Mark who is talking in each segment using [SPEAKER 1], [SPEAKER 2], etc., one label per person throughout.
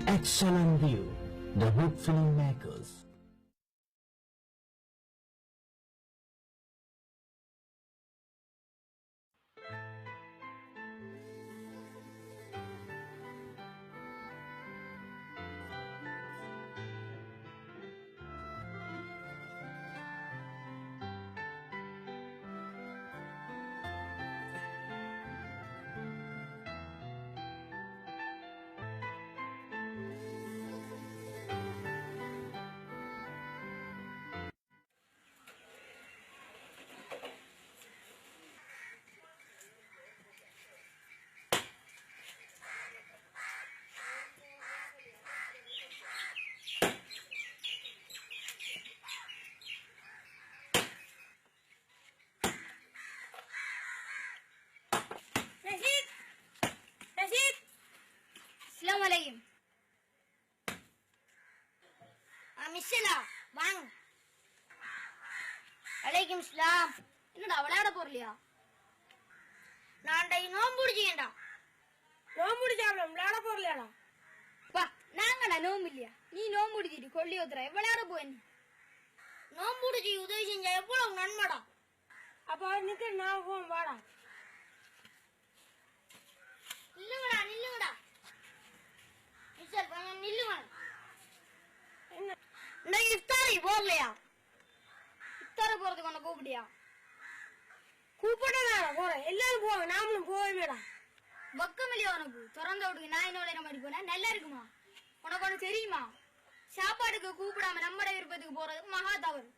[SPEAKER 1] Excellent view. The Hood Filmmakers.
[SPEAKER 2] Assalamualaikum. மிஸ்ஸலா வாங்க. அலைக்கும் சலாம். என்னடா விளையாட போறலையா? நான் டை நோம்பு முடிச்சேன்டா.
[SPEAKER 3] நோம்பு முடிச்சாப்ல விளையாட போறலையாடா?
[SPEAKER 2] பா நாங்கடா நோம்பு இல்லையா? நீ நோம்பு முடிச்சிட்டு கொள்ளி ஊத்துற விளையாட போய். நோம்பு முடிச்சி உதவி செஞ்சா எவ்வளவு நன்மைடா.
[SPEAKER 3] அப்ப நிக்க நான் போவோம் வாடா.
[SPEAKER 2] நில்லுங்கடா நில்லுங்கடா. மிஸ்ஸல் கொஞ்சம் நில்லுங்க.
[SPEAKER 3] என்ன
[SPEAKER 2] இந்த இஃப்தாரி போகலையா? இஃப்தார போறதுக்கு உன்னை கூப்பிட்டியா?
[SPEAKER 3] கூப்பிட்டா போறேன். எல்லாரும் போவாங்க, நாமளும் போவேடா.
[SPEAKER 2] பக்கமில்லையா உனக்கு? திறந்த விடுக்கு நாய் நுழைற மாதிரி போனா நல்லா இருக்குமா? உனக்கு ஒண்ணு தெரியுமா? சாப்பாட்டுக்கு கூப்பிடாம நம்மட விருப்பத்துக்கு போறது மகா தவறு.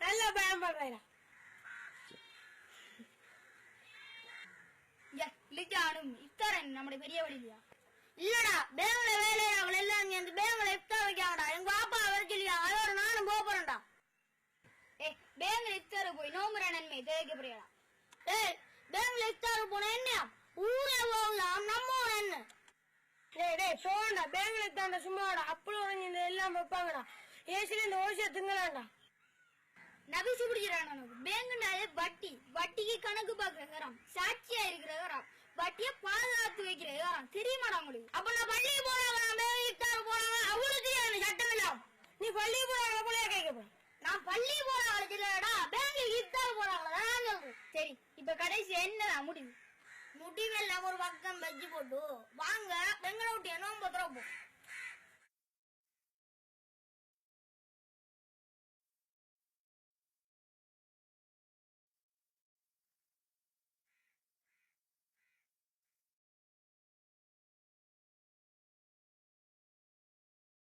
[SPEAKER 3] நல்லா பயம் பண்றா.
[SPEAKER 2] இல்லையானும் இஃப்தார நம்முடைய பெரிய வழி இல்லையா? இல்லடா பேங்க்ல வேலையாளர்கள் எல்லாம் சேர்ந்து பேங்க்ல இஃப்தார் வைக்காங்கடா. எங்க பாப்பா வர சொல்லியா? அதோட நானும் போறேன்டா. ஏய் பேங்க்ல இஃப்தார போய் நோம்புற நன்மை தேவைக்க போறியாடா? ஏய் பேங்க்ல இஃப்தார் போனா என்ன? ஊரே போகலாம் நம்ம என்ன?
[SPEAKER 3] டேய் போண்டா, பேங்க்ல தாண்டா சும்மாடா. அப்படி உடனே இந்த எல்லாம் வைப்பாங்கடா. ஏசில இந்த ஓசியா திங்கலாம்டா.
[SPEAKER 2] நபிசு பிடிக்கிறான் உனக்கு. பேங்குனாலே வட்டி, வட்டிக்கு கணக்கு பாக்குற நேரம், சாட்சியா இருக்கிற நேரம், வட்டிய பாதுகாத்து வைக்கிற நேரம் தெரியுமாடா உங்களுக்கு? அப்ப நான் பள்ளிக்கு போறாங்க, போறாங்க, அவங்களுக்கு தெரியாது சட்டம் எல்லாம்.
[SPEAKER 3] நீ பள்ளி போறாங்க போல கேட்க.
[SPEAKER 2] நான் பள்ளி போறாங்க இல்லடா, பேங்க்ல இஃப்தார் போறாங்களா? சரி இப்ப கடைசி என்னடா முடிவு? முடிவெல்லாம் ஒரு பக்கம் வச்சு போட்டு வாங்க பெங்களூட்டிய நோம்பு பத்திரம் போ.